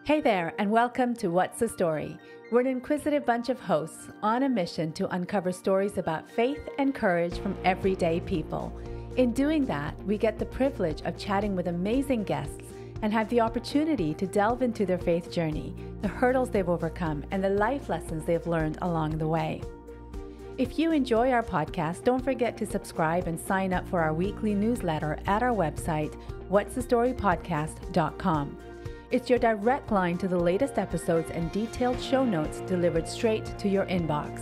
Hey there, and welcome to What's the Story? We're an inquisitive bunch of hosts on a mission to uncover stories about faith and courage from everyday people. In doing that, we get the privilege of chatting with amazing guests and have the opportunity to delve into their faith journey, the hurdles they've overcome, and the life lessons they've learned along the way. If you enjoy our podcast, don't forget to subscribe and sign up for our weekly newsletter at our website, whatsthestorypodcast.com. It's your direct line to the latest episodes and detailed show notes delivered straight to your inbox.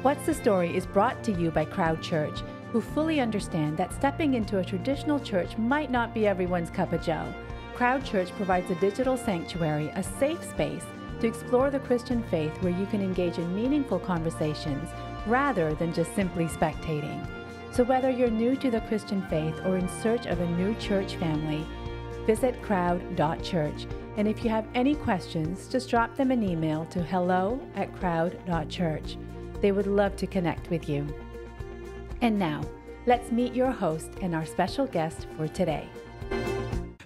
What's the Story is brought to you by Crowd Church, who fully understand that stepping into a traditional church might not be everyone's cup of joe. Crowd Church provides a digital sanctuary, a safe space to explore the Christian faith where you can engage in meaningful conversations rather than just simply spectating. So whether you're new to the Christian faith or in search of a new church family, visit crowd.church. And if you have any questions, just drop them an email to hello@crowd.church. They would love to connect with you. And now, let's meet your host and our special guest for today.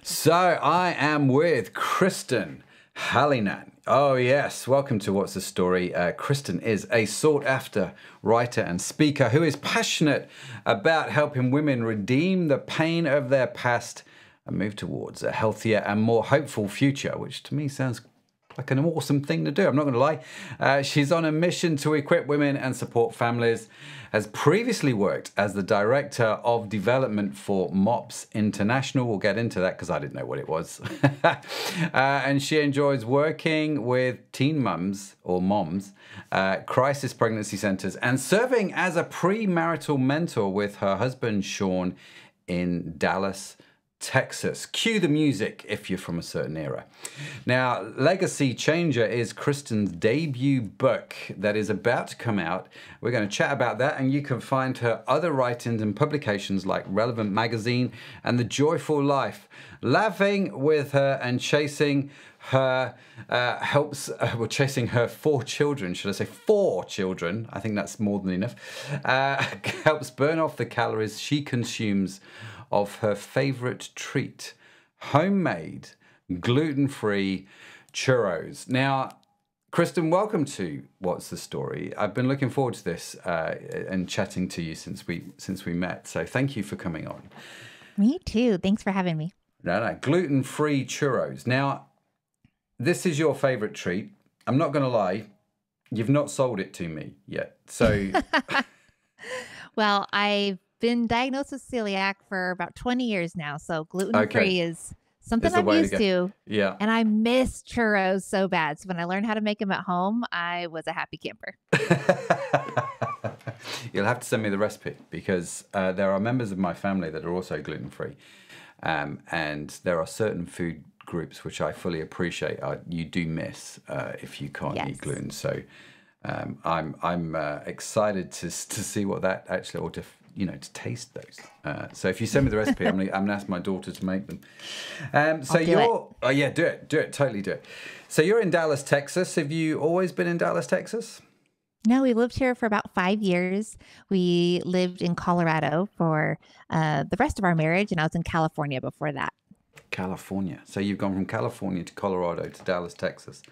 So I am with Kristen Hallinan. Oh yes, welcome to What's the Story. Kristen is a sought-after writer and speaker who is passionate about helping women redeem the pain of their past and move towards a healthier and more hopeful future, which to me sounds like an awesome thing to do. I'm not going to lie. She's on a mission to equip women and support families, has previously worked as the Director of Development for MOPS International. We'll get into that because I didn't know what it was. And she enjoys working with teen mums or moms, crisis pregnancy centers, and serving as a premarital mentor with her husband, Sean, in Dallas, Texas. Cue the music if you're from a certain era. Now, Legacy Changer is Kristen's debut book that is about to come out. We're going to chat about that, and you can find her other writings and publications like Relevant Magazine and The Joyful Life. Laughing with her and chasing her chasing her 4 children, should I say 4 children? I think that's more than enough. Helps burn off the calories she consumes of her favorite treat, homemade, gluten-free churros. Now, Kristen, welcome to What's the Story. I've been looking forward to this and chatting to you since we met. So thank you for coming on. Me too. Thanks for having me. No, gluten-free churros. Now, this is your favorite treat. I'm not going to lie. You've not sold it to me yet. So, well, I've been diagnosed with celiac for about 20 years now. So gluten-free is something I'm used to. Yeah. And I miss churros so bad. So when I learned how to make them at home, I was a happy camper. You'll have to send me the recipe because there are members of my family that are also gluten-free. And there are certain food groups which I fully appreciate you do miss if you can't eat gluten. So I'm excited to see what that actually, or to taste those. So if you send me the recipe, I'm gonna ask my daughter to make them. So do it, totally do it. So you're in Dallas, Texas. Have you always been in Dallas, Texas? No, we lived here for about 5 years. We lived in Colorado for the rest of our marriage, and I was in California before that. California. So you've gone from California to Colorado to Dallas, Texas.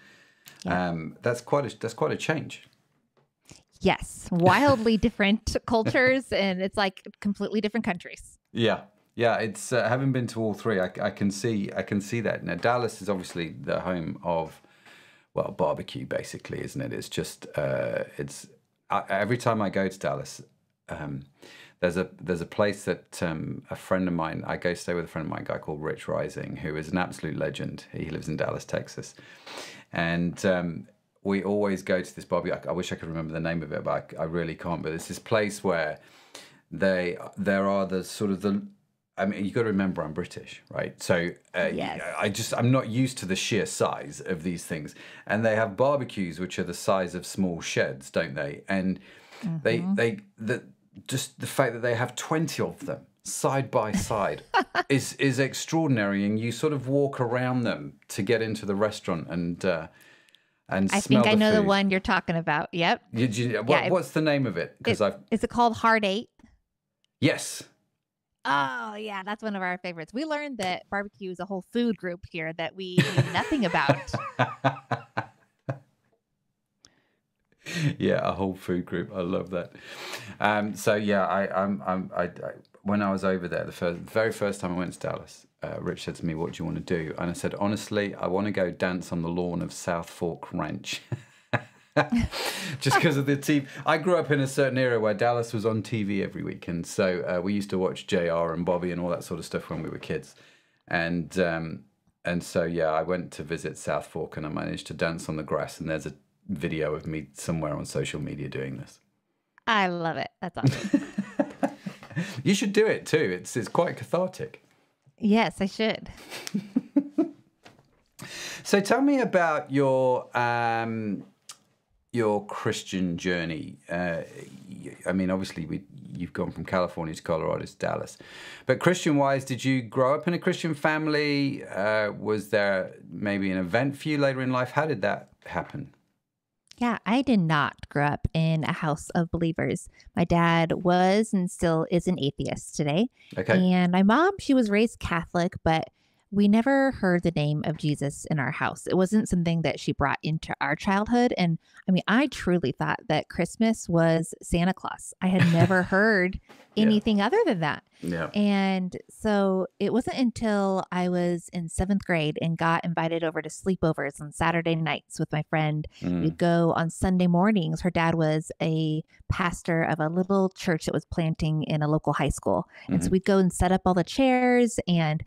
Yeah. That's quite a change. Yes, wildly different cultures, and it's like completely different countries. Yeah. It's having been to all three, I can see that. Now, Dallas is obviously the home of, well, barbecue, basically, isn't it? It's just every time I go to Dallas, there's a place that a friend of mine, I go stay with a friend of mine, a guy called Rich Rising, who is an absolute legend. He lives in Dallas, Texas, and we always go to this barbecue. I wish I could remember the name of it, but I really can't. But it's this place where there are the sort of the. I mean, you got to remember I'm British, right? So yes. I'm not used to the sheer size of these things, and they have barbecues which are the size of small sheds, don't they? And just the fact that they have 20 of them side by side is extraordinary, and you sort of walk around them to get into the restaurant and I think I know the one you're talking about. Yep. What's the name of it? Is it called Hard 8? Yes. Oh, yeah, that's one of our favorites. We learned that barbecue is a whole food group here that we knew nothing about. Yeah, a whole food group. I love that. So yeah, I when I was over there, very first time I went to Dallas, Rich said to me, "What do you want to do?" And I said, "Honestly, I want to go dance on the lawn of South Fork Ranch." Just because of the TV. I grew up in a certain era where Dallas was on TV every week, and so we used to watch JR and Bobby and all that sort of stuff when we were kids. And so yeah, I went to visit South Fork, and I managed to dance on the grass. And there's a video of me somewhere on social media doing this. I love it. That's awesome. You should do it too. It's quite cathartic. Yes, I should. So tell me about your Christian journey. I mean, obviously, you've gone from California to Colorado to Dallas. But Christian-wise, did you grow up in a Christian family? Was there maybe an event for you later in life? How did that happen? Yeah, I did not grow up in a house of believers. My dad was and still is an atheist today. Okay. And my mom, she was raised Catholic, but we never heard the name of Jesus in our house. It wasn't something that she brought into our childhood. And I mean, I truly thought that Christmas was Santa Claus. I had never heard anything other than that. Yeah. And so it wasn't until I was in 7th grade and got invited over to sleepovers on Saturday nights with my friend. We'd go on Sunday mornings. Her dad was a pastor of a little church that was planting in a local high school. And so we'd go and set up all the chairs, and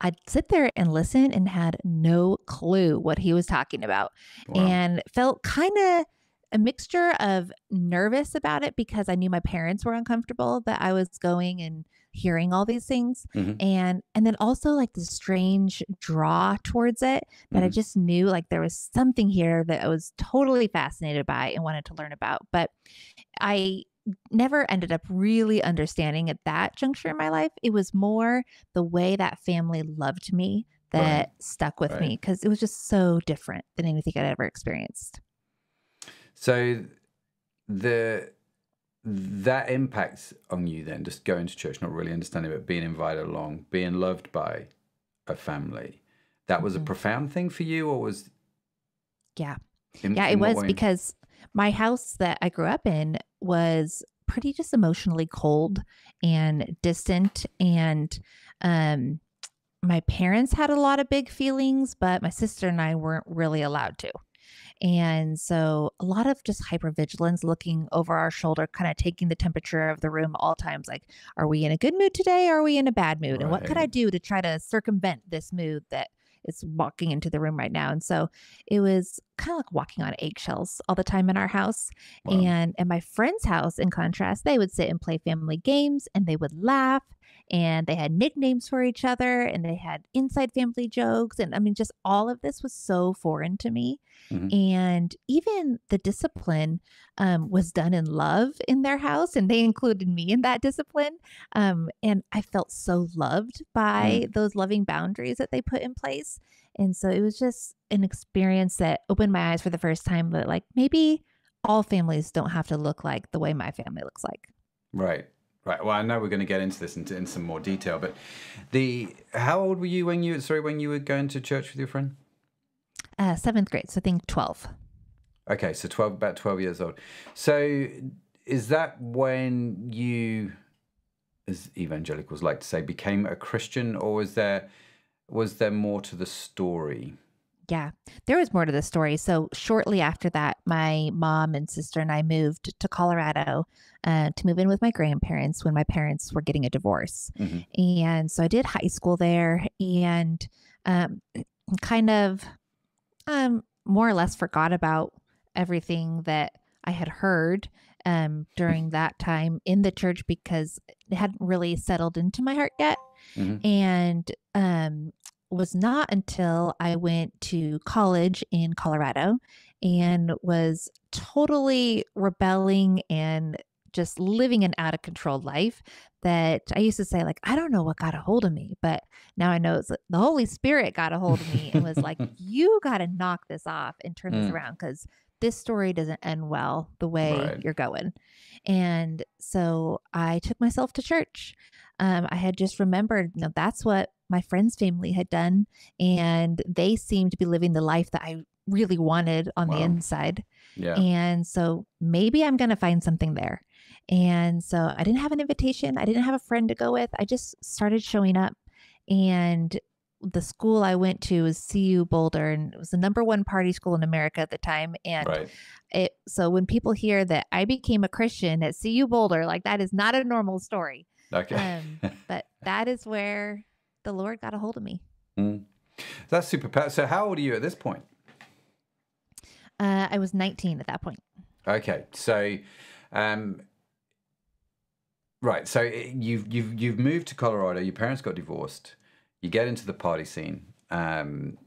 I'd sit there and listen and had no clue what he was talking about. Wow. And felt kind of a mixture of nervous about it because I knew my parents were uncomfortable that I was going and hearing all these things. And then also like the strange draw towards it that I just knew like there was something here that I was totally fascinated by and wanted to learn about. But I never ended up really understanding at that juncture in my life. It was more the way that family loved me that stuck with me because it was just so different than anything I'd ever experienced. So that impacts on you then, just going to church, not really understanding, but being invited along, being loved by a family. That was a profound thing for you, or was? Yeah, it was way? Because my house that I grew up in was pretty just emotionally cold and distant. And my parents had a lot of big feelings, but my sister and I weren't really allowed to. And so a lot of just hypervigilance, looking over our shoulder, kind of taking the temperature of the room all times. Like, are we in a good mood today? Or are we in a bad mood? And what could I do to try to circumvent this mood that is walking into the room right now? And so it was kind of like walking on eggshells all the time in our house. Wow. And at my friend's house, in contrast, they would sit and play family games and they would laugh. And they had nicknames for each other and they had inside family jokes. And I mean, just all of this was so foreign to me. And even the discipline was done in love in their house. And they included me in that discipline. And I felt so loved by those loving boundaries that they put in place. And so it was just an experience that opened my eyes for the first time that like maybe all families don't have to look like the way my family looks like. Right. Well, I know we're going to get into this in some more detail, but how old were you when you were going to church with your friend? 7th grade, so I think 12. Okay, so about 12 years old. So is that when you, as evangelicals like to say, became a Christian, or was there more to the story? Yeah, there was more to the story. So shortly after that, my mom and sister and I moved to Colorado to move in with my grandparents when my parents were getting a divorce. And so I did high school there and kind of more or less forgot about everything that I had heard during that time in the church because it hadn't really settled into my heart yet. And was not until I went to college in Colorado and was totally rebelling and just living an out of control life that I used to say, like, I don't know what got a hold of me, but now I know it's the Holy Spirit got a hold of me and was like, you got to knock this off and turn this around because this story doesn't end well the way Right. you're going. And so I took myself to church. I had just remembered, that's what my friend's family had done. And they seemed to be living the life that I really wanted on the Wow. inside. Yeah. And so maybe I'm going to find something there. And so I didn't have an invitation. I didn't have a friend to go with. I just started showing up. And the school I went to was CU Boulder, and it was the number one party school in America at the time. And Right. so when people hear that I became a Christian at CU Boulder, like that is not a normal story. Okay. But that is where the Lord got a hold of me. That's super powerful. So how old are you at this point? I was 19 at that point. Okay. So, right. So you've moved to Colorado. Your parents got divorced. You get into the party scene, and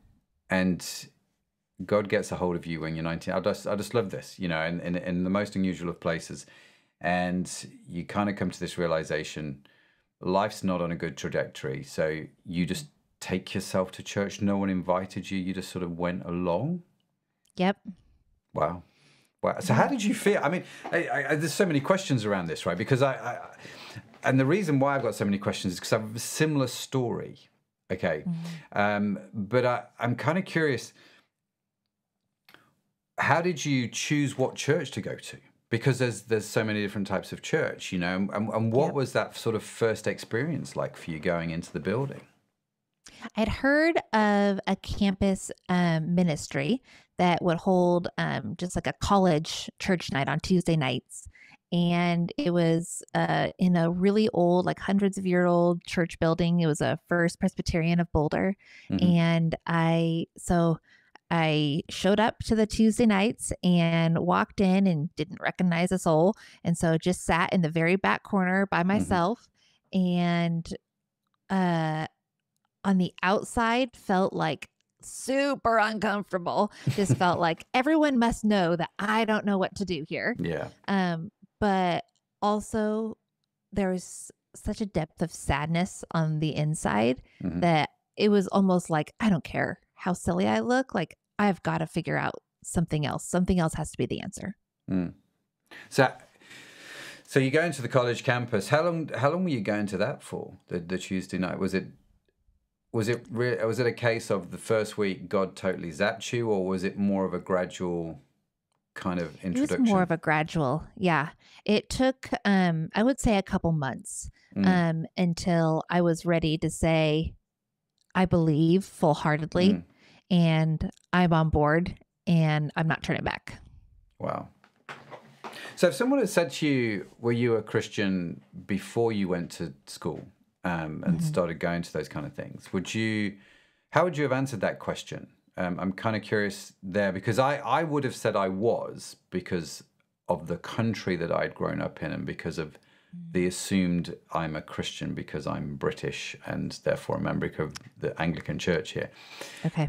God gets a hold of you when you're 19. I just love this, in the most unusual of places, and you kind of come to this realization: life's not on a good trajectory. So you just take yourself to church. No one invited you. You just sort of went along. Yep. Wow. So how did you feel? I mean, there's so many questions around this, right? Because and the reason why I've got so many questions is because I have a similar story. Okay. But I'm kind of curious, how did you choose what church to go to? Because there's so many different types of church, and what was that sort of first experience like for you going into the building? I'd heard of a campus ministry that would hold just like a college church night on Tuesday nights. And it was in a really old, like hundreds of year old church building. It was a First Presbyterian of Boulder. And I showed up to the Tuesday nights and walked in and didn't recognize a soul. And so just sat in the very back corner by myself. And on the outside felt like super uncomfortable. Just felt like everyone must know that I don't know what to do here. Yeah. But also there was such a depth of sadness on the inside that it was almost like, I don't care how silly I look. Like I've got to figure out something else. Something else has to be the answer. So you go into the college campus. How long were you going to that for? The Tuesday night? Was it a case of the first week God totally zapped you, or was it more of a gradual kind of introduction? It was more of a gradual. Yeah. It took, I would say a couple months until I was ready to say, I believe full-heartedly and I'm on board and I'm not turning back. Wow. So if someone had said to you, were you a Christian before you went to school and started going to those kind of things, how would you have answered that question? I'm kind of curious there, because I would have said I was, because of the country that I'd grown up in and because of the assumed I'm a Christian because I'm British and therefore a member of the Anglican Church here. Okay.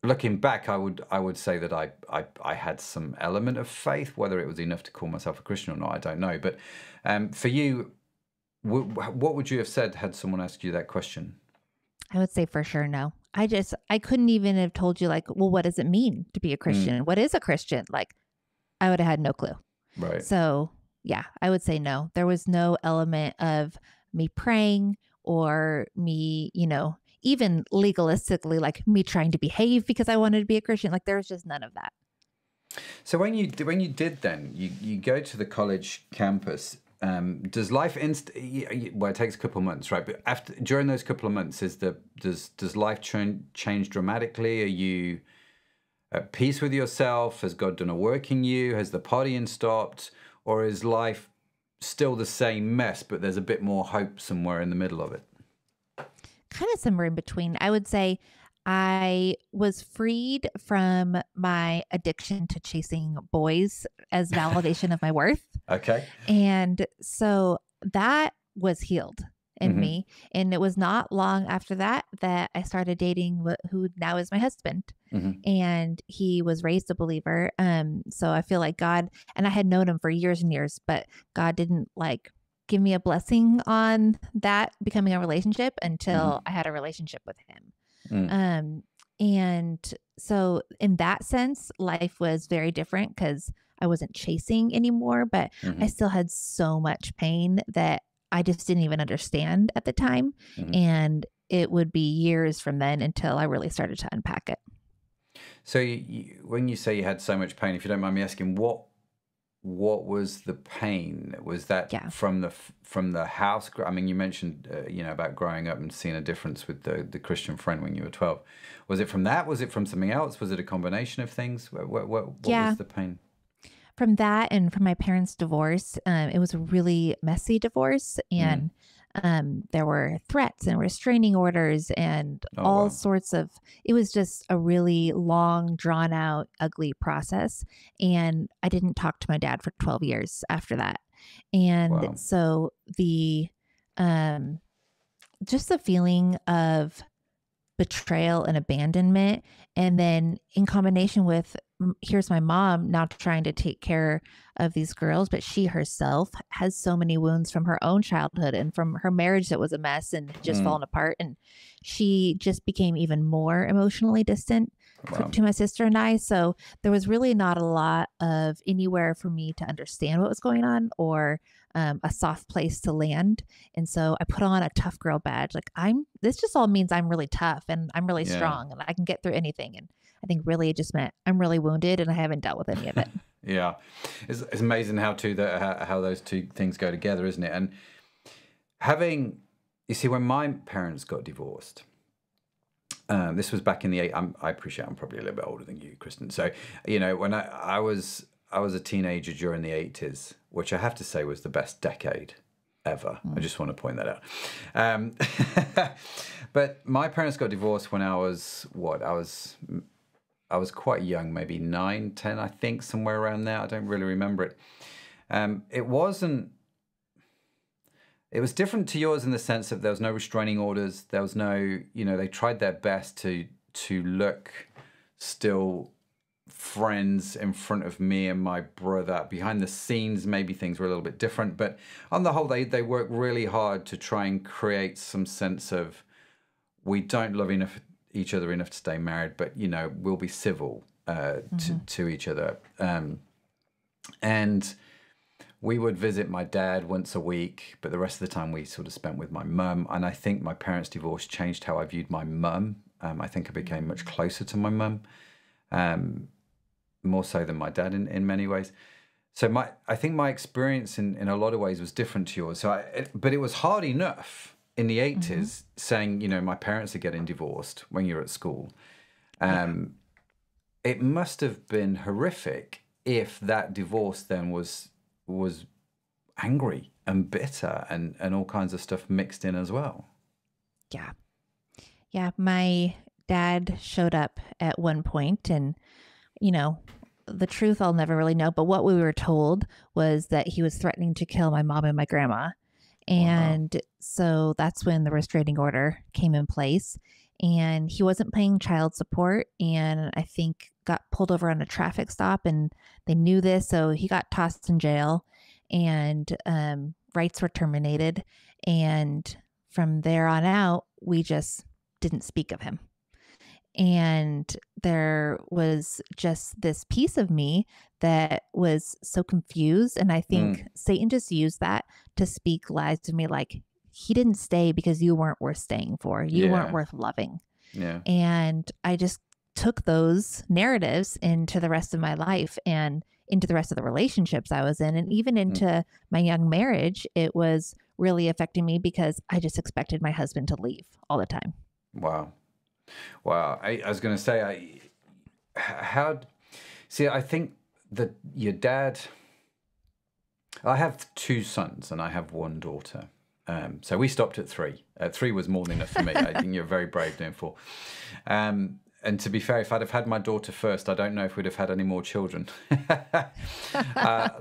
Looking back, I would say that I had some element of faith. Whether it was enough to call myself a Christian or not, I don't know. But for you, what would you have said had someone asked you that question? I would say for sure no. I couldn't even have told you, like, well, what does it mean to be a Christian? What is a Christian? Like, I would have had no clue. Right. So yeah, I would say no. There was no element of me praying or me, even legalistically, like me trying to behave because I wanted to be a Christian. Like there was just none of that. So when you did then, you go to the college campus. Does life well, it takes a couple of months, right? But during those couple of months, does life change dramatically? Are you at peace with yourself? Has God done a work in you? Has the partying stopped? Or is life still the same mess, but there's a bit more hope somewhere in the middle of it? Kind of somewhere in between. I would say I was freed from my addiction to chasing boys as validation of my worth. Okay. And so that was healed in me. And it was not long after that I started dating who now is my husband. And he was raised a believer. So I feel like God, and I had known him for years and years, but God didn't give me a blessing on that becoming a relationship until I had a relationship with him. And so in that sense, life was very different because I wasn't chasing anymore, but I Hmm. still had so much pain that I just didn't even understand at the time. Hmm. And it would be years from then until I really started to unpack it. So when you say you had so much pain, if you don't mind me asking, what was the pain? Was that Yeah. from the house? I mean, you mentioned about growing up and seeing a difference with the Christian friend when you were 12. Was it from that? Was it from something else? Was it a combination of things? What Yeah. was the pain? From that and from my parents' divorce, it was a really messy divorce. Mm. And there were threats and restraining orders and Oh all wow, sorts of, it was just a really long, drawn out, ugly process. And I didn't talk to my dad for 12 years after that. And wow. so um, just the feeling of betrayal and abandonment. And then in combination with here's my mom now trying to take care of these girls, but she herself has so many wounds from her own childhood and from her marriage that was a mess and had just Mm. fallen apart. And she just became even more emotionally distant Wow. to my sister and I. So there was really not a lot of anywhere for me to understand what was going on or a soft place to land. And so I put on a tough girl badge. Like this just all means I'm really tough and I'm really Yeah. strong and I can get through anything. And I think really it just meant I'm really wounded and I haven't dealt with any of it. Yeah. It's amazing how those two things go together, isn't it? And having you see, when my parents got divorced, this was back in the eight. I appreciate I'm probably a little bit older than you, Kristen. So, when I was a teenager during the 80s, which I have to say was the best decade ever. I Mm. just want to point that out. Um, but my parents got divorced when I was what? I was quite young, maybe 9, 10, I think, somewhere around there. I don't really remember it. It wasn't. It was different to yours in the sense that there was no restraining orders. There was no, they tried their best to look still friends in front of me and my brother. Behind the scenes, maybe things were a little bit different, but on the whole, they worked really hard to try and create some sense of we don't love each other enough to stay married, but we'll be civil Hmm. to each other. And we would visit my dad once a week, but the rest of the time we sort of spent with my mum. And I think my parents' divorce changed how I viewed my mum. I think I became much closer to my mum, more so than my dad in many ways. So I think my experience in a lot of ways was different to yours. But it was hard enough in the Hmm. 80s saying, my parents are getting divorced when you're at school. Yeah. It must have been horrific if that divorce then was angry and bitter and all kinds of stuff mixed in as well. Yeah. Yeah. My dad showed up at one point and, you know, the truth I'll never really know, but what we were told was that he was threatening to kill my mom and my grandma. Wow. And so that's when the restraining order came in place. And he wasn't paying child support. And I think got pulled over on a traffic stop and they knew this. So he got tossed in jail and rights were terminated. And from there on out, we just didn't speak of him. And there was just this piece of me that was so confused. And I think Mm, Satan just used that to speak lies to me like, he didn't stay because you weren't worth staying for. You weren't yeah. worth loving. Yeah. And I just took those narratives into the rest of my life and into the rest of the relationships I was in. And even Mm, into my young marriage, it was really affecting me because I just expected my husband to leave all the time. wow. Wow. I was going to say, how, see, I think that your dad, I have 2 sons and I have 1 daughter. So we stopped at 3. 3 was more than enough for me. I think you're very brave doing 4. And to be fair, if I'd have had my daughter first, I don't know if we'd have had any more children.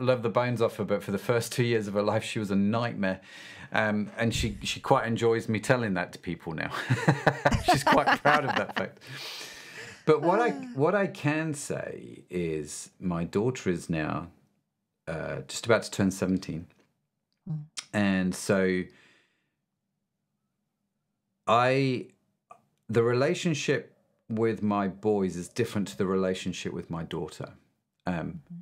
Love the bones off her, but for the first 2 years of her life, she was a nightmare. And she quite enjoys me telling that to people now. She's quite proud of that fact. But what I can say is my daughter is now just about to turn 17. Mm. And so the relationship with my boys is different to the relationship with my daughter,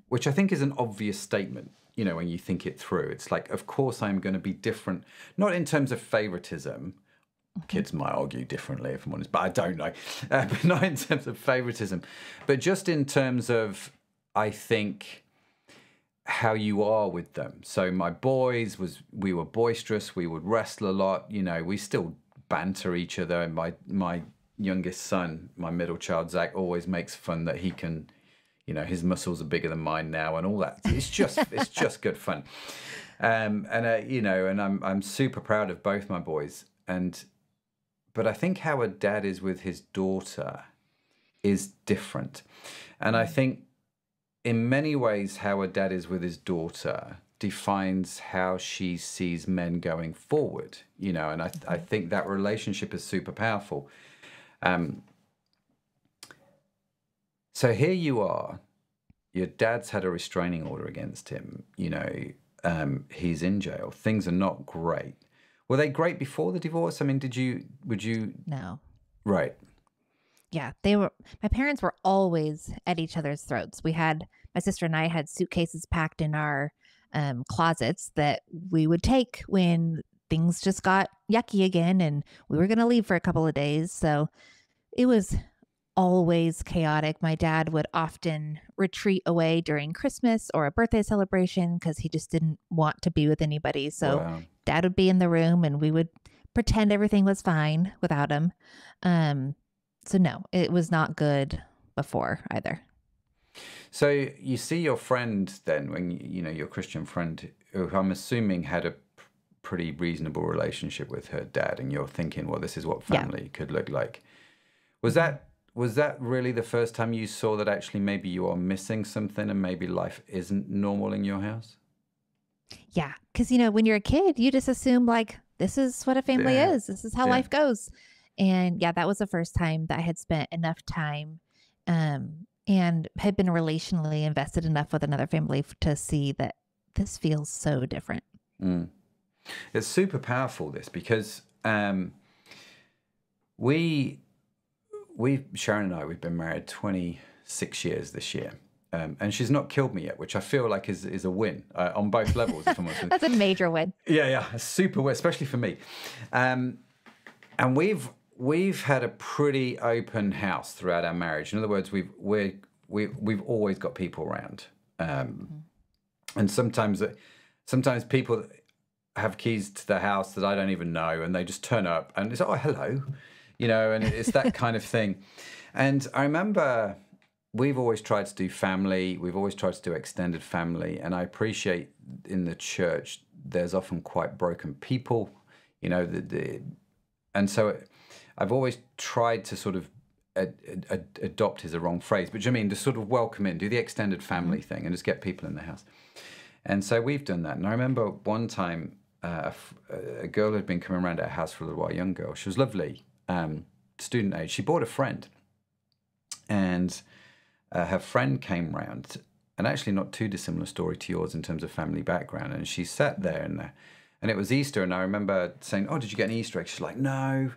which I think is an obvious statement. You know, when you think it through, it's like, of course, I'm going to be different, not in terms of favoritism. Kids might argue differently, if I'm honest, but I don't know. But not in terms of favoritism, but just in terms of, I think, how you are with them. So my boys we were boisterous. We would wrestle a lot. You know, we still banter each other. And my youngest son, my middle child, Zach, always makes fun that he can, you know, his muscles are bigger than mine now and all that. It's just good fun. You know, and I'm super proud of both my boys. But I think how a dad is with his daughter is different. And I think in many ways how a dad is with his daughter defines how she sees men going forward, you know, and I think that relationship is super powerful. So here you are, your dad's had a restraining order against him, you know, he's in jail, things are not great. Were they great before the divorce? I mean, would you? No. Right. Yeah, my parents were always at each other's throats. My sister and I had suitcases packed in our closets that we would take when things just got yucky again and we were going to leave for a couple of days. So it was always chaotic. My dad would often retreat away during Christmas or a birthday celebration because he just didn't want to be with anybody. So Wow. Dad would be in the room and we would pretend everything was fine without him. So no, it was not good before either. So you see your friend then, when you know your Christian friend, who I'm assuming had a pretty reasonable relationship with her dad, and you're thinking, well, this is what family could look like. Was that really the first time you saw that actually maybe you are missing something and maybe life isn't normal in your house? Yeah, because, you know, when you're a kid, you just assume like this is what a family is. This is how life goes. And yeah, that was the first time that I had spent enough time and had been relationally invested enough with another family to see that this feels so different. It's super powerful, this, because Sharon and I, we've been married 26 years this year. And she's not killed me yet, which I feel like is a win on both levels. If I'm honest. That's a major win. Yeah, a super win, especially for me. And we've had a pretty open house throughout our marriage. In other words, we've always got people around, and sometimes people have keys to the house that I don't even know, and they just turn up, and it's, oh, hello, you know, and it's that kind of thing. And I remember, we've always tried to do family. We've always tried to do extended family. And I appreciate in the church, there's often quite broken people, you know, and so I've always tried to sort of adopt is a wrong phrase, but you know what I mean, to sort of welcome in, do the extended family thing and just get people in the house. And so we've done that. And I remember one time a girl had been coming around our house for a little while, a young girl. She was lovely, student age. She brought a friend. And her friend came round, and actually not too dissimilar story to yours in terms of family background. And she sat there, and it was Easter, and I remember saying, oh, did you get an Easter egg? She's like, no.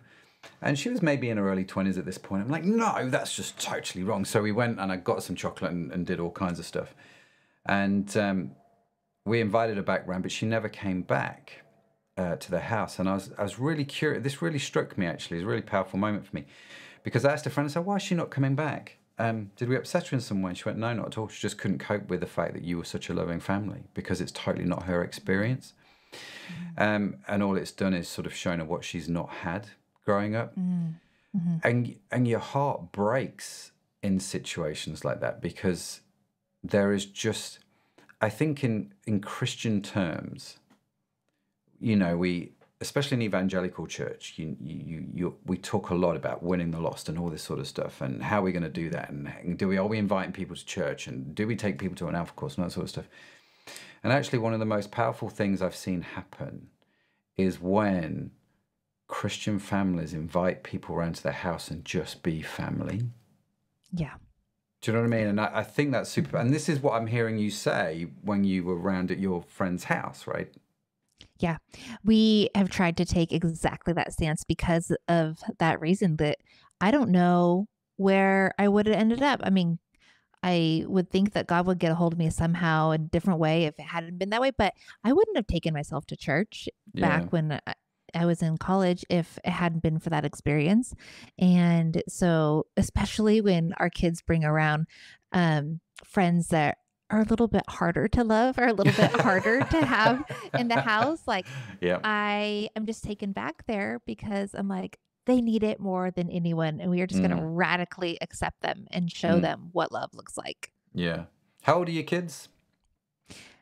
And she was maybe in her early 20s at this point. I'm like, no, that's just totally wrong. So we went, and I got some chocolate and did all kinds of stuff. And we invited her back round, but she never came back to the house. And I was really curious. This really struck me, actually. It was a really powerful moment for me. Because I asked a friend, I said, why is she not coming back? Did we upset her in some way? And she went, no, not at all. She just couldn't cope with the fact that you were such a loving family, because it's totally not her experience. And all it's done is sort of shown her what she's not had growing up. And your heart breaks in situations like that, because there is just, I think in Christian terms, you know, especially in evangelical church, we talk a lot about winning the lost and all this sort of stuff, and how we're going to do that, and are we inviting people to church, and do we take people to an Alpha course and that sort of stuff. And actually, one of the most powerful things I've seen happen is when Christian families invite people around to their house and just be family. Yeah. Do you know what I mean? And I think that's super. And this is what I'm hearing you say when you were around at your friend's house, right? Yeah, we have tried to take exactly that stance because of that reason, that I don't know where I would have ended up. I mean, I would think that God would get a hold of me somehow in a different way if it hadn't been that way, but I wouldn't have taken myself to church Yeah. back when I was in college if it hadn't been for that experience. And so, especially when our kids bring around friends that are a little bit harder to love or a little bit harder to have in the house, like Yeah. I am just taken back there because I'm like, they need it more than anyone. And we are just going to Mm. radically accept them and show them what love looks like. Yeah. How old are your kids?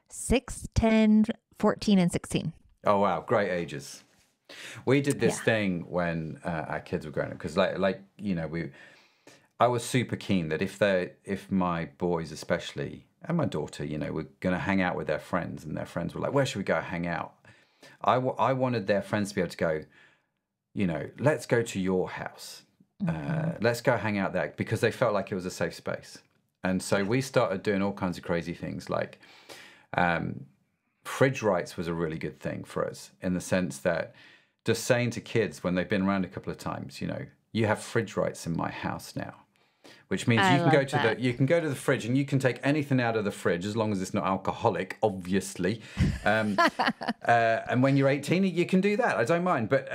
6, 10, 14, and 16. Oh, wow. Great ages. We did this Yeah. thing when our kids were growing up because, I was super keen that if my boys especially and my daughter, were going to hang out with their friends, and their friends were like, "Where should we go hang out?" I wanted their friends to be able to go, let's go to your house, let's go hang out there, because they felt like it was a safe space. And so we started doing all kinds of crazy things, like fridge rights was a really good thing for us, in the sense that just saying to kids when they've been around a couple of times, you have fridge rights in my house now, which means I you can go love to that. you can go to the fridge and you can take anything out of the fridge as long as it's not alcoholic, obviously. And when you're 18, you can do that. I don't mind, but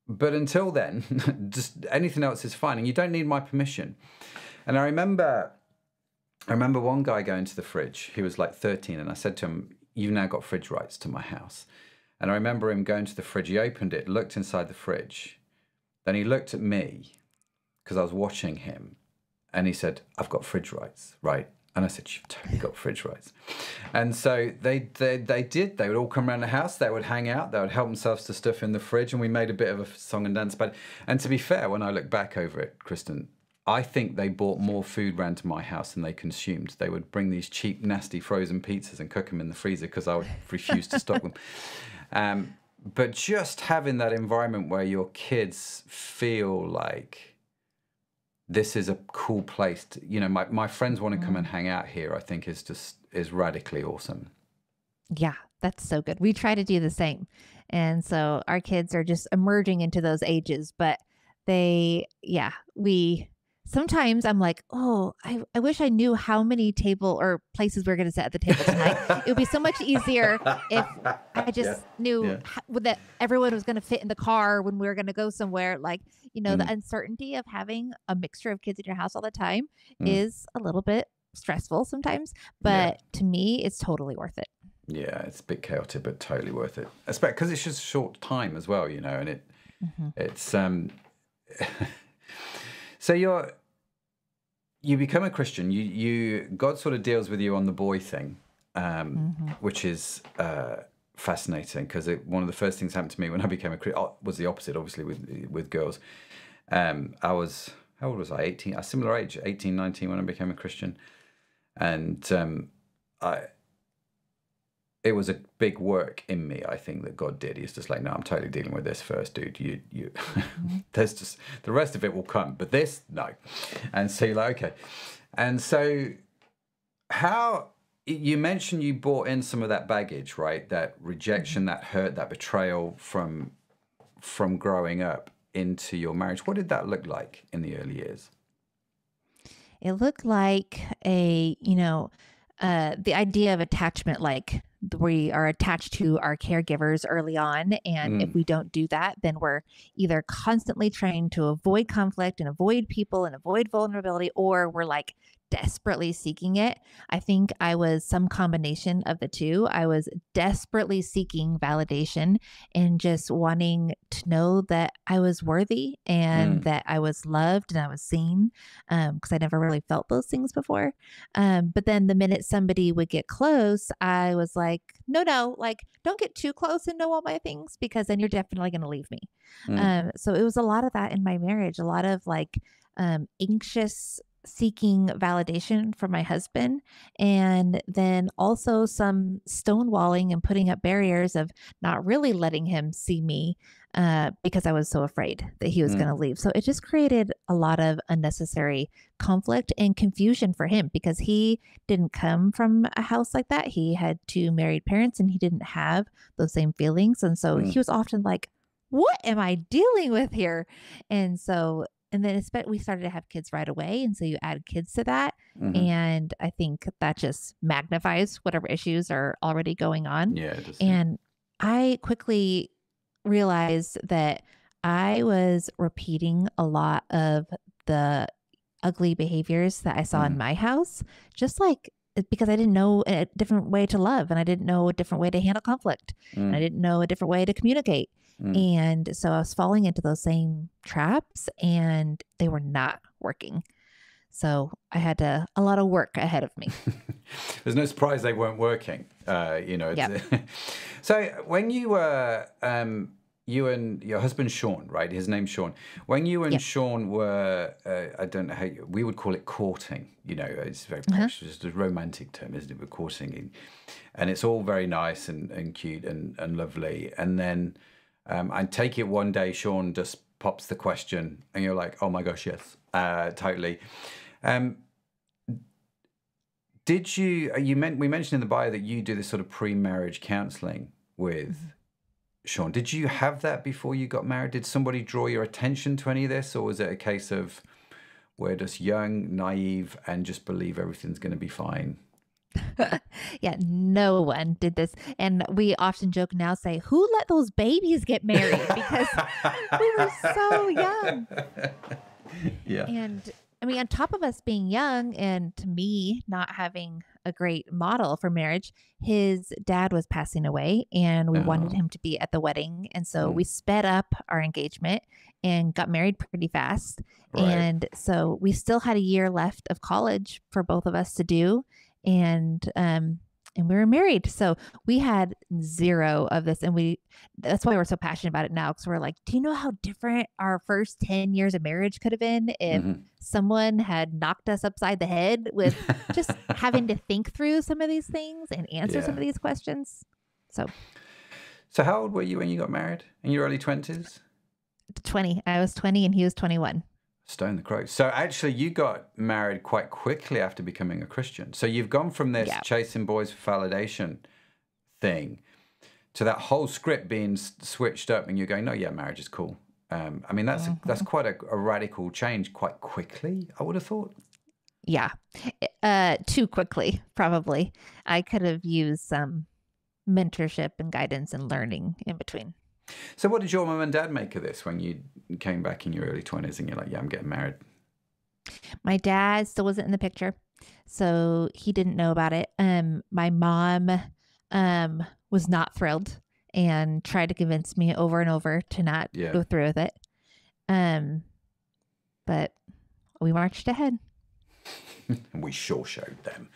but until then, just anything else is fine, and you don't need my permission. And I remember one guy going to the fridge. He was like 13, and I said to him, "You've now got fridge rights to my house." And I remember him going to the fridge. He opened it, looked inside the fridge. Then he looked at me, because I was watching him, and he said, "I've got fridge rights, right?" And I said, "You've totally got fridge rights." And so they did. They would all come around the house. They would hang out. They would help themselves to stuff in the fridge. And we made a bit of a song and dance about it. And to be fair, when I look back over it, Kristen, I think they brought more food round to my house than they consumed. They would bring these cheap, nasty frozen pizzas and cook them in the freezer because I would refuse to stock them. But just having that environment where your kids feel like this is a cool place to, my friends want to come and hang out here, I think is radically awesome. Yeah, that's so good. We try to do the same. And so our kids are just emerging into those ages, but sometimes I'm like, oh, I wish I knew how many table or places we're going to sit at the table tonight. It would be so much easier if I just knew that everyone was going to fit in the car when we were going to go somewhere. Like, the uncertainty of having a mixture of kids in your house all the time is a little bit stressful sometimes, but to me, it's totally worth it. Yeah, it's a bit chaotic, but totally worth it. Especially because it's just a short time as well, and it's So you become a Christian. God sort of deals with you on the boy thing, which is fascinating, because one of the first things happened to me when I became a Christian was the opposite, obviously, with girls. I was, how old was I? 18, a similar age, 18, 19 when I became a Christian. And it was a big work in me, I think, that God did. He's just like, no, I'm totally dealing with this first, dude. You there's just, the rest of it will come, but this, no. And so you're like, okay. And so you mentioned you brought in some of that baggage, right? That rejection, that hurt, that betrayal from growing up into your marriage. What did that look like in the early years? It looked like the idea of attachment, like we are attached to our caregivers early on. And if we don't do that, then we're either constantly trying to avoid conflict and avoid people and avoid vulnerability, or we're like desperately seeking it. I think I was some combination of the two. I was desperately seeking validation and just wanting to know that I was worthy and that I was loved and I was seen, because I never really felt those things before. But then the minute somebody would get close, I was like, no, like don't get too close and know all my things, because then you're definitely going to leave me. So it was a lot of that in my marriage, a lot of like anxious seeking validation from my husband, and then also some stonewalling and putting up barriers of not really letting him see me because I was so afraid that he was going to leave. So it just created a lot of unnecessary conflict and confusion for him, because he didn't come from a house like that. He had 2 married parents and he didn't have those same feelings. And so he was often like, what am I dealing with here? And so and then we started to have kids right away. And so you add kids to that. Hmm. And I think that just magnifies whatever issues are already going on. Yeah, it does. And I quickly realized that I was repeating a lot of the ugly behaviors that I saw in my house, just like because I didn't know a different way to love, and I didn't know a different way to handle conflict, and I didn't know a different way to communicate. And so I was falling into those same traps, and they were not working. So I had a lot of work ahead of me. There's no surprise they weren't working. So when you were, you and your husband Sean, right? His name's Sean. When you and Sean were, I don't know how we would call it courting. It's very posh. It's just a romantic term, isn't it? We're courting, and it's all very nice and cute and lovely. And then I take it one day, Sean just pops the question, and you're like, "Oh my gosh, yes, totally." Did you? We mentioned in the bio that you do this sort of pre-marriage counseling with Sean. Did you have that before you got married? Did somebody draw your attention to any of this, or was it a case of we're just young, naive, and just believe everything's going to be fine? Yeah, no one did this. And we often joke now, say, who let those babies get married? Because we were so young. Yeah. And I mean, on top of us being young and to me not having a great model for marriage, his dad was passing away and we wanted him to be at the wedding. And so we sped up our engagement and got married pretty fast. Right. And so we still had a year left of college for both of us to do. And we were married. So we had zero of this. And that's why we're so passionate about it now. Cause we're like, do you know how different our first 10 years of marriage could have been if someone had knocked us upside the head with just having to think through some of these things and answer some of these questions? So how old were you when you got married? In your early 20s? 20. I was 20 and he was 21. Stone the crow. So actually you got married quite quickly after becoming a Christian. So you've gone from this chasing boys for validation thing to that whole script being switched up and you're going, no, yeah, marriage is cool. I mean, that's quite a radical change quite quickly, I would have thought. Yeah. Too quickly, probably. I could have used some mentorship and guidance and learning in between. So what did your mum and dad make of this when you came back in your early 20s and you're like, yeah, I'm getting married? My dad still wasn't in the picture, so he didn't know about it. My mom was not thrilled and tried to convince me over and over to not go through with it. But we marched ahead. We sure showed them.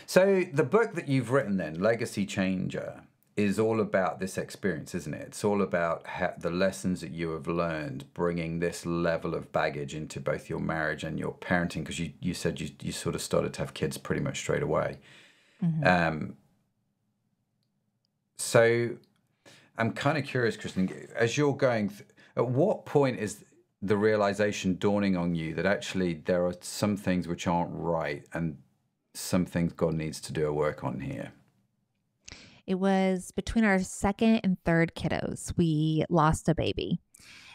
So the book that you've written then, Legacy Changer, is all about this experience, isn't it? It's all about the lessons that you have learned, bringing this level of baggage into both your marriage and your parenting, because you said you sort of started to have kids pretty much straight away. So I'm kind of curious, Kristen, as you're going, at what point is the realization dawning on you that actually there are some things which aren't right and some things God needs to do a work on here? It was between our second and third kiddos. We lost a baby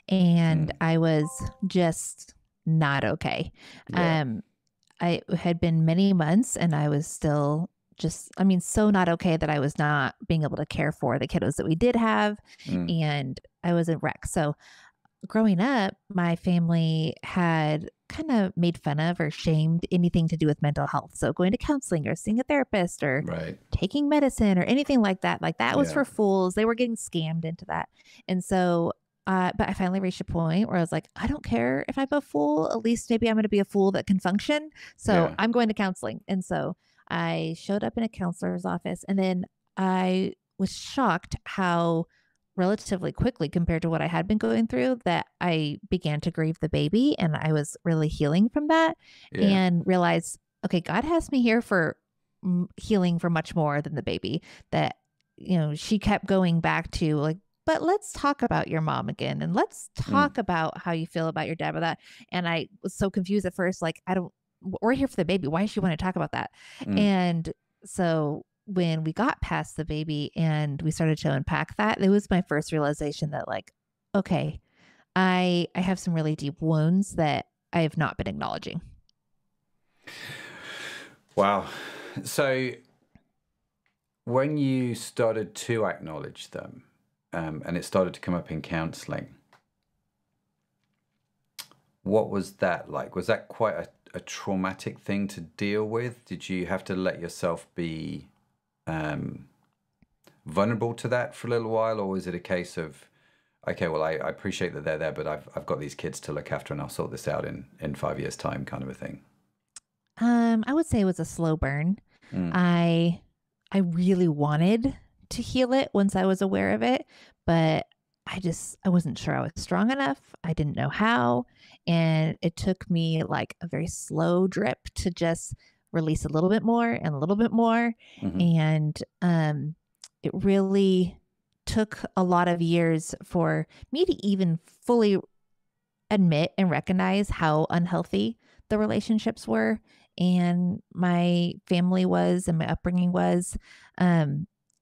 and I was just not okay. I had been many months and I was still so not okay that I was not being able to care for the kiddos that we did have. And I was a wreck. So growing up, my family had kind of made fun of or shamed anything to do with mental health. So going to counseling or seeing a therapist or taking medicine or anything like that was for fools. They were getting scammed into that. And so, but I finally reached a point where I was like, I don't care if I'm a fool, at least maybe I'm going to be a fool that can function. So I'm going to counseling. And so I showed up in a counselor's office and then I was shocked how relatively quickly compared to what I had been going through that I began to grieve the baby and I was really healing from that and realized, okay, God has me here for healing for much more than the baby. That, she kept going back to like, but let's talk about your mom again. And let's talk about how you feel about your dad with that. And I was so confused at first, like, we're here for the baby. Why does she want to talk about that? And so when we got past the baby and we started to unpack that, it was my first realization that like, okay, I have some really deep wounds that I have not been acknowledging. Wow. So when you started to acknowledge them, and it started to come up in counseling, what was that like? Was that quite a traumatic thing to deal with? Did you have to let yourself be vulnerable to that for a little while, or was it a case of, okay, well, I appreciate that they're there, but I've got these kids to look after, and I'll sort this out in 5 years' time, kind of a thing? I would say it was a slow burn. Mm. I really wanted to heal it once I was aware of it, but I wasn't sure I was strong enough. I didn't know how. And it took me like a very slow drip to just release a little bit more and a little bit more. Mm-hmm. And it really took a lot of years for me to even fully admit and recognize how unhealthy the relationships were and my family was and my upbringing was.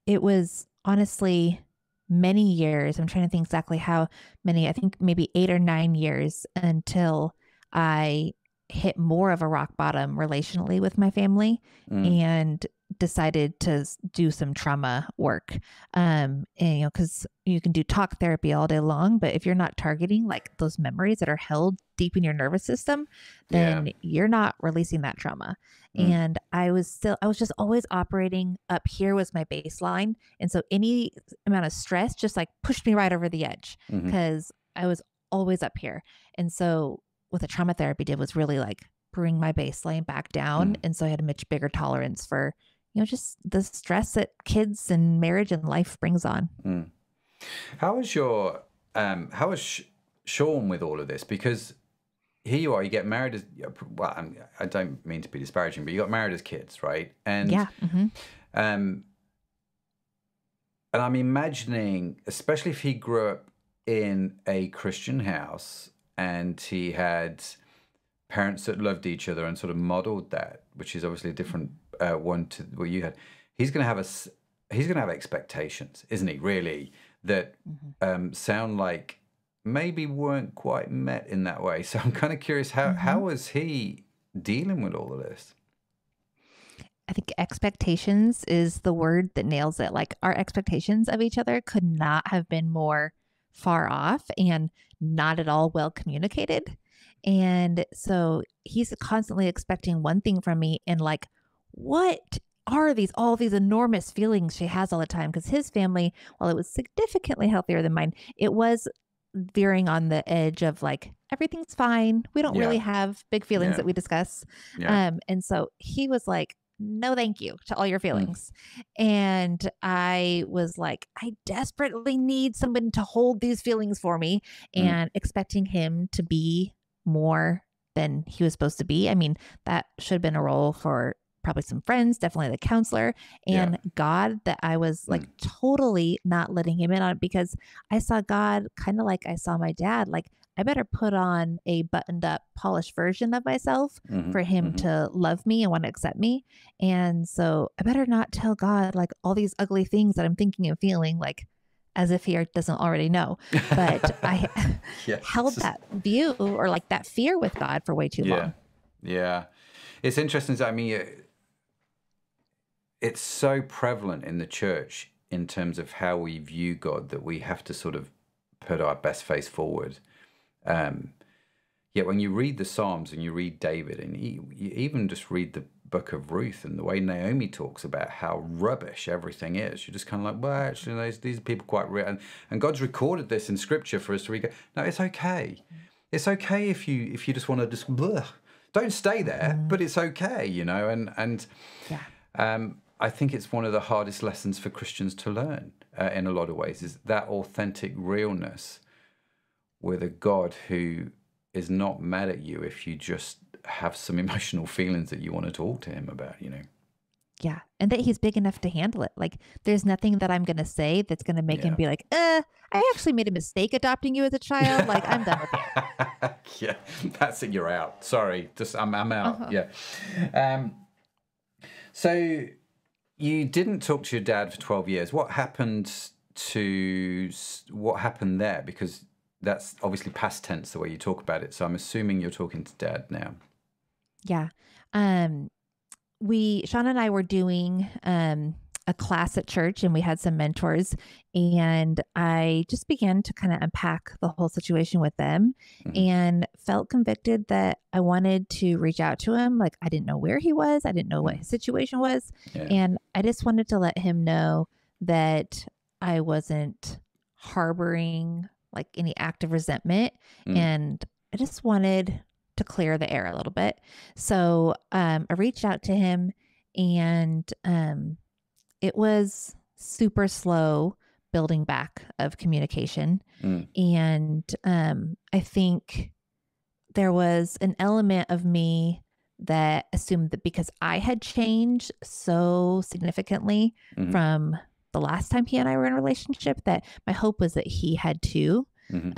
It was honestly many years. I'm trying to think exactly how many, I think maybe 8 or 9 years until I hit more of a rock bottom relationally with my family and decided to do some trauma work. And, because you can do talk therapy all day long, but if you're not targeting like those memories that are held deep in your nervous system, then you're not releasing that trauma. And I was just always operating up here was my baseline. And so any amount of stress just like pushed me right over the edge because I was always up here. And so what the trauma therapy did was really like bring my baseline back down. And so I had a much bigger tolerance for, just the stress that kids and marriage and life brings on. How was Sean with all of this? Because here you are, you get married as, well, I don't mean to be disparaging, but you got married as kids, right? And and I'm imagining, especially if he grew up in a Christian house and he had parents that loved each other and sort of modeled that, which is obviously a different one to what you had. He's going to have expectations, isn't he? Really, that sound like maybe weren't quite met in that way. So I'm kind of curious, how was he dealing with all of this? I think expectations is the word that nails it. Like our expectations of each other could not have been more far off and not at all well communicated. And so he's constantly expecting one thing from me and like, what are all these enormous feelings she has all the time? Because his family, while it was significantly healthier than mine, it was veering on the edge of like, everything's fine. We don't really have big feelings that we discuss. And so he was like, no, thank you to all your feelings. And I was like, I desperately need someone to hold these feelings for me and expecting him to be more than he was supposed to be. I mean, that should have been a role for probably some friends, definitely the counselor and God, that I was like totally not letting him in on it because I saw God kind of like I saw my dad, like I better put on a buttoned up, polished version of myself for him to love me and want to accept me. And so I better not tell God like all these ugly things that I'm thinking and feeling, like as if he doesn't already know. But I held that view or like that fear with God for way too long. Yeah. It's interesting. I mean, it's so prevalent in the church in terms of how we view God that we have to sort of put our best face forward. Yet when you read the Psalms and you read David and you even just read the book of Ruth and the way Naomi talks about how rubbish everything is, you're just kind of like, well, actually, these are people quite real. And God's recorded this in Scripture for us to read. No, it's okay. It's okay if you just want to just, don't stay there, but it's okay, And I think it's one of the hardest lessons for Christians to learn in a lot of ways, is that authentic realness with a God who is not mad at you if you just have some emotional feelings that you want to talk to him about, Yeah. And that he's big enough to handle it. Like there's nothing that I'm going to say that's going to make him be like, I actually made a mistake adopting you as a child. Like I'm done with you. That's it. You're out. Sorry. I'm out. So you didn't talk to your dad for 12 years. What happened there? Because that's obviously past tense the way you talk about it. So I'm assuming you're talking to Dad now. Yeah. Um, Sean and I were doing a class at church, and we had some mentors, and I just began to kind of unpack the whole situation with them Hmm. and felt convicted that I wanted to reach out to him. Like, I didn't know where he was. I didn't know what his situation was. Yeah. And I just wanted to let him know that I wasn't harboring like any active resentment. Mm. And I just wanted to clear the air a little bit. So I reached out to him, and it was super slow building back of communication. Mm. And I think there was an element of me that assumed that because I had changed so significantly Mhm. from the last time he and I were in a relationship, that my hope was that he had too. Mhm.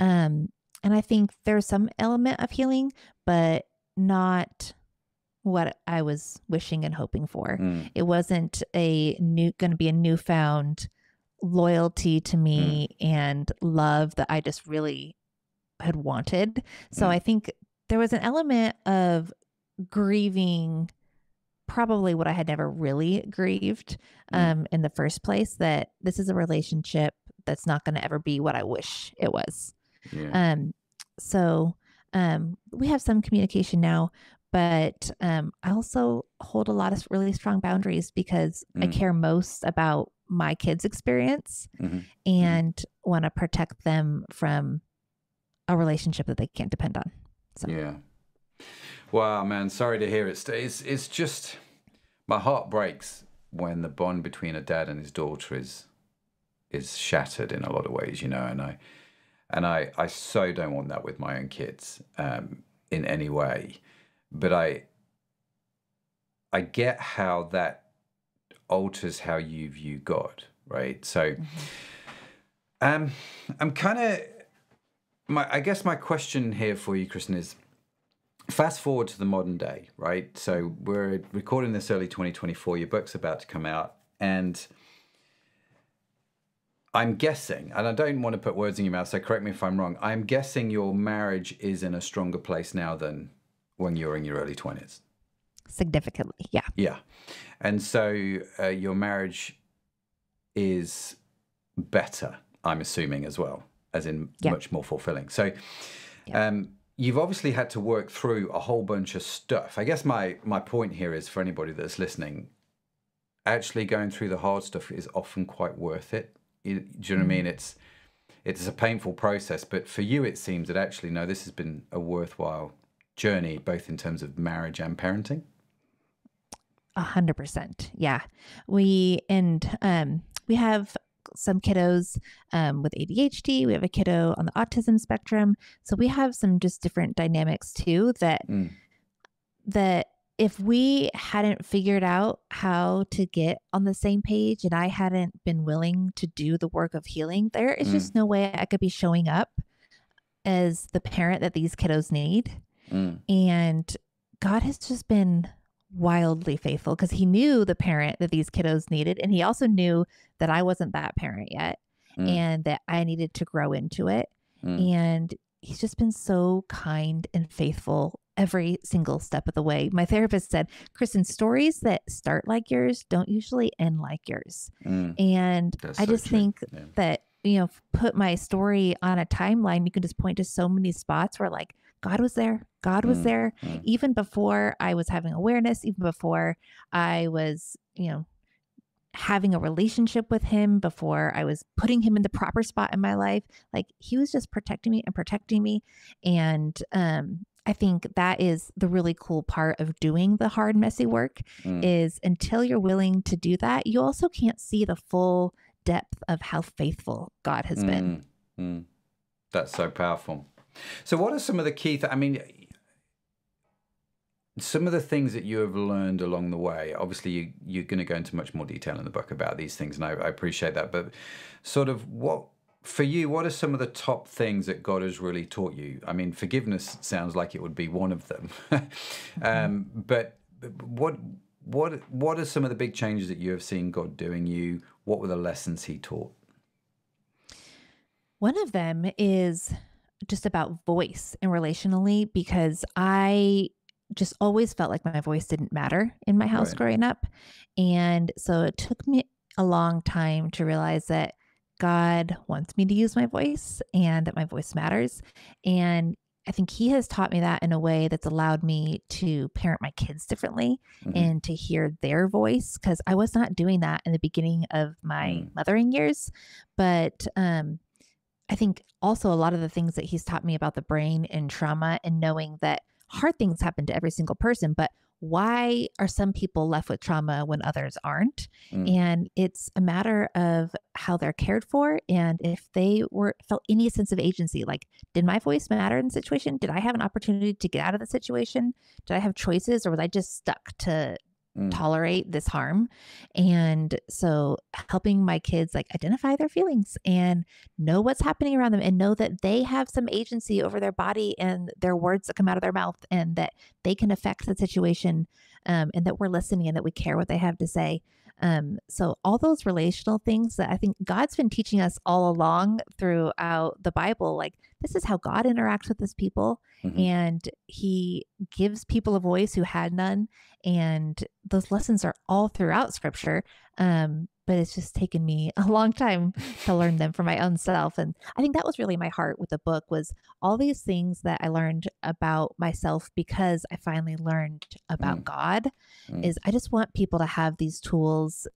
And I think there's some element of healing, but not what I was wishing and hoping for. Mm. It wasn't going to be a newfound loyalty to me and love that I just really had wanted. So Mm. I think there was an element of grieving probably what I had never really grieved in the first place, that this is a relationship that's not going to ever be what I wish it was. Yeah. So we have some communication now, but I also hold a lot of really strong boundaries because I care most about my kids' experience Mhm. and want to protect them from a relationship that they can't depend on. So Yeah. Wow, man. Sorry to hear it. It's just my heart breaks when the bond between a dad and his daughter is shattered in a lot of ways, and I so don't want that with my own kids in any way. But I get how that alters how you view God, right? So I'm kind of I guess my question here for you, Kristen, is fast forward to the modern day, right? So we're recording this early 2024. Your book's about to come out, and I'm guessing, and I don't want to put words in your mouth, so correct me if I'm wrong, I'm guessing your marriage is in a stronger place now than when you were in your early 20s. significantly, yeah. Yeah. And so your marriage is better, I'm assuming, as well, as in much more fulfilling. So you've obviously had to work through a whole bunch of stuff. I guess my point here is, for anybody that's listening, actually going through the hard stuff is often quite worth it. Do you know what I mean? It's a painful process, but for you it seems that actually, no, this has been a worthwhile journey, both in terms of marriage and parenting. 100%. Yeah. We have some kiddos with ADHD. We have a kiddo on the autism spectrum. So we have some just different dynamics too that if we hadn't figured out how to get on the same page and I hadn't been willing to do the work of healing, there is just no way I could be showing up as the parent that these kiddos need. And God has just been wildly faithful because he knew the parent that these kiddos needed. And he also knew that I wasn't that parent yet and that I needed to grow into it. And he's just been so kind and faithful every single step of the way. My therapist said, Kristen, stories that start like yours don't usually end like yours. And That's I so just true. think Yeah. that, put my story on a timeline, you can just point to so many spots where like God was there. God was there even before I was having awareness, even before I was, having a relationship with him, before I was putting him in the proper spot in my life. Like he was just protecting me and protecting me. And I think that is the really cool part of doing the hard, messy work is until you're willing to do that, you also can't see the full depth of how faithful God has been. That's so powerful. So what are some of the key some of the things that you have learned along the way? Obviously, you're going to go into much more detail in the book about these things, and I appreciate that. But sort of for you, what are some of the top things that God has really taught you? I mean, forgiveness sounds like it would be one of them. But what are some of the big changes that you have seen God doing you? What were the lessons he taught? One of them is just about voice and relationally, because I just always felt like my voice didn't matter in my house Right. growing up. And so it took me a long time to realize that God wants me to use my voice and that my voice matters. And I think He has taught me that in a way that's allowed me to parent my kids differently Hmm. and to hear their voice, because I was not doing that in the beginning of my Mm. mothering years. But I think also a lot of the things that he's taught me about the brain and trauma, and knowing that hard things happen to every single person, but why are some people left with trauma when others aren't? Mm. And it's a matter of how they're cared for, and if they were felt any sense of agency. Like, did my voice matter in the situation? Did I have an opportunity to get out of the situation? Did I have choices, or was I just stuck to Mm. tolerate this harm? And so helping my kids like identify their feelings and know what's happening around them, and know that they have some agency over their body and their words that come out of their mouth, and that they can affect the situation, and that we're listening and that we care what they have to say. So all those relational things that I think God's been teaching us all along throughout the Bible, like this is how God interacts with his people, Hmm. and he gives people a voice who had none. And those lessons are all throughout scripture. But it's just taken me a long time to learn them for my own self. And I think that was really my heart with the book, was all these things that I learned about myself because I finally learned about Mm. God. Mm. Is I just want people to have these tools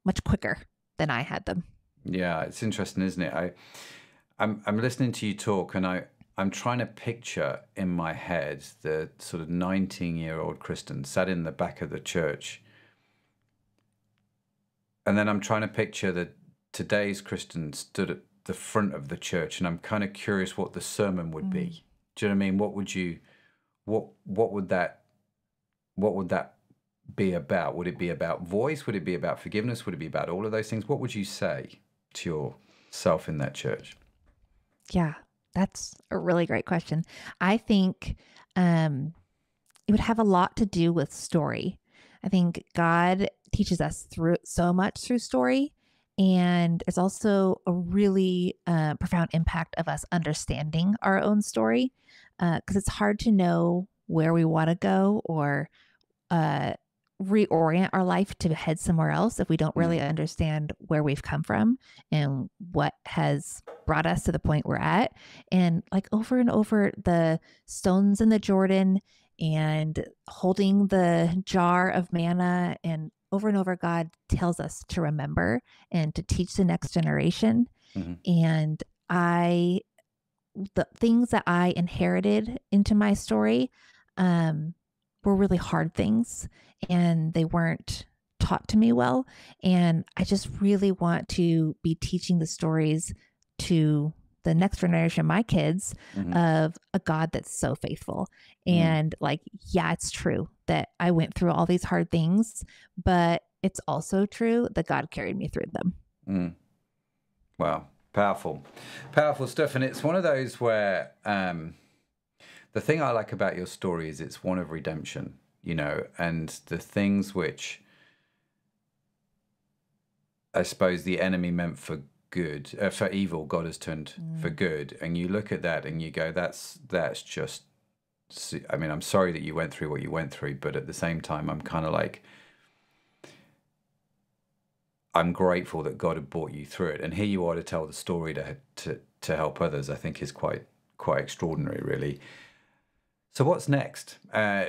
much quicker than I had them. Yeah, it's interesting, isn't it? I'm listening to you talk, and I'm trying to picture in my head the sort of 19-year-old Kristen sat in the back of the church, and then I'm trying to picture that today's Kristen stood at the front of the church, and I'm kind of curious what the sermon would Mm. be. Do you know what I mean? What would that be about? Would it be about voice? Would it be about forgiveness? Would it be about all of those things? What would you say to yourself in that church? Yeah, that's a really great question. I think um, it would have a lot to do with story. I think God teaches us through so much through story. And it's also a really profound impact of us understanding our own story, because it's hard to know where we want to go, or uh, reorient our life to head somewhere else if we don't Mm. really understand where we've come from and what has brought us to the point we're at. And like over and over, the stones in the Jordan and holding the jar of manna, and over, God tells us to remember and to teach the next generation. Hmm. And the things that I inherited into my story um, were really hard things, and they weren't taught to me well. And I just really want to be teaching the stories to the next generation, my kids, Hmm. of a God that's so faithful. Mm. And like, yeah, it's true that I went through all these hard things, but it's also true that God carried me through them. Mm. Wow, powerful stuff. And it's one of those where the thing I like about your story is it's one of redemption, and the things which I suppose the enemy meant for good, for evil, God has turned for Mm. good. And you look at that and you go, that's just. I mean, I'm sorry that you went through what you went through, but at the same time, I'm kind of like, I'm grateful that God had brought you through it, and here you are to tell the story to help others. I think is quite extraordinary, really. So what's next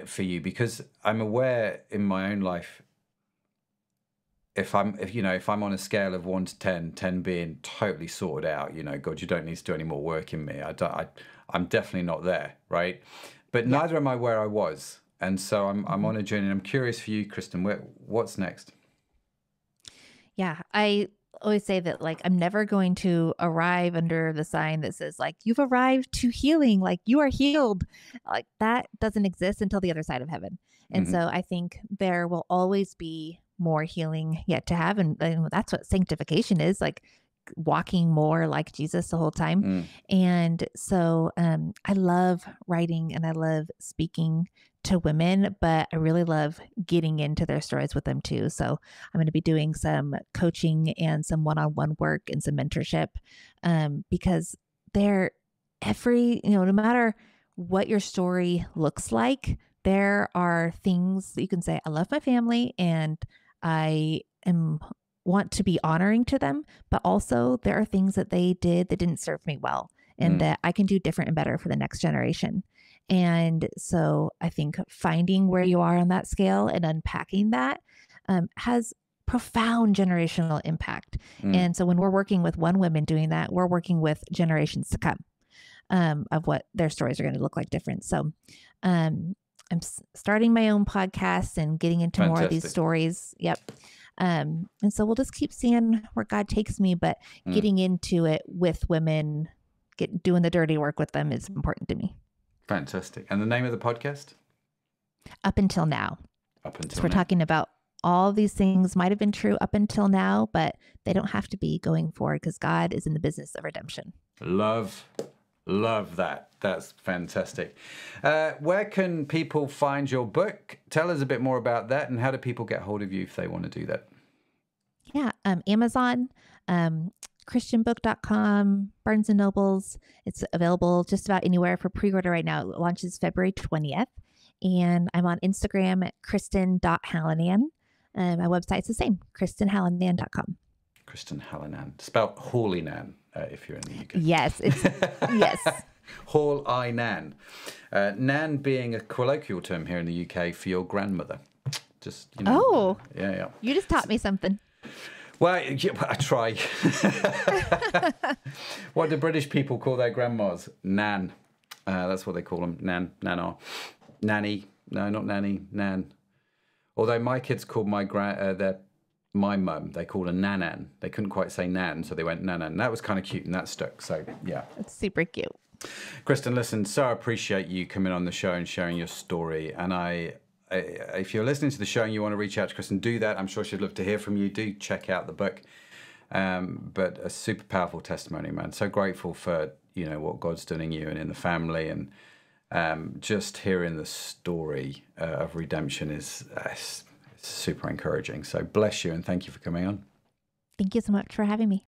for you? Because I'm aware in my own life, if I'm on a scale of 1 to 10, 10 being totally sorted out, God, you don't need to do any more work in me. I'm definitely not there, right? But Yeah. neither am I where I was, and so I'm Mhm. on a journey. And I'm curious for you, Kristen, what's next? Yeah, I always say that like I'm never going to arrive under the sign that says like you've arrived to healing, like you are healed. Like that doesn't exist until the other side of heaven. And Hmm. so I think there will always be more healing yet to have, and that's what sanctification is, like walking more like Jesus the whole time. Mm. And so I love writing and I love speaking to women, but I really love getting into their stories with them too. So I'm going to be doing some coaching and some one-on-one work and some mentorship, because there no matter what your story looks like, there are things that you can say, I love my family and want to be honoring to them, but also there are things that they did that didn't serve me well and that I can do different and better for the next generation. And so I think finding where you are on that scale and unpacking that has profound generational impact. And so when we're working with one woman doing that, we're working with generations to come of what their stories are going to look like different. So I'm starting my own podcast and getting into more of these stories. Yep. And so we'll just keep seeing where God takes me, but getting into it with women, doing the dirty work with them is important to me. Fantastic. And the name of the podcast? Up Until Now. Up Until So we're talking about all these things might have been true up until now, but they don't have to be going forward because God is in the business of redemption. Love that. That's fantastic. Where can people find your book? Tell us a bit more about that, and how do people get hold of you if they want to do that? Yeah, Amazon, christianbook.com, Barnes & Nobles. It's available just about anywhere for pre-order right now. It launches February 20th. And I'm on Instagram at kristen.hallinan. My website's the same, kristenhallinan.com. Kristen Hallinan. Spelled Hallinan if you're in the UK. Yes, yes. Hall-I-Nan. Nan being a colloquial term here in the UK for your grandmother. Just, Oh. Yeah. You just taught me something. Well, I try. What do British people call their grandmas? Nan. That's what they call them. Nana. Nanny. No, not nanny. Nan. Although my kids called my mum, they called her Nanan. They couldn't quite say Nan, so they went Nanan. That was kind of cute, and that stuck. So, yeah. It's super cute. Kristen, listen, so I appreciate you coming on the show and sharing your story. And if you're listening to the show and you want to reach out to Kristen, do that. I'm sure she'd love to hear from you. Do check out the book. But a super powerful testimony, man. So grateful for, what God's done in you and in the family. And just hearing the story of redemption is super encouraging. So bless you and thank you for coming on. Thank you so much for having me.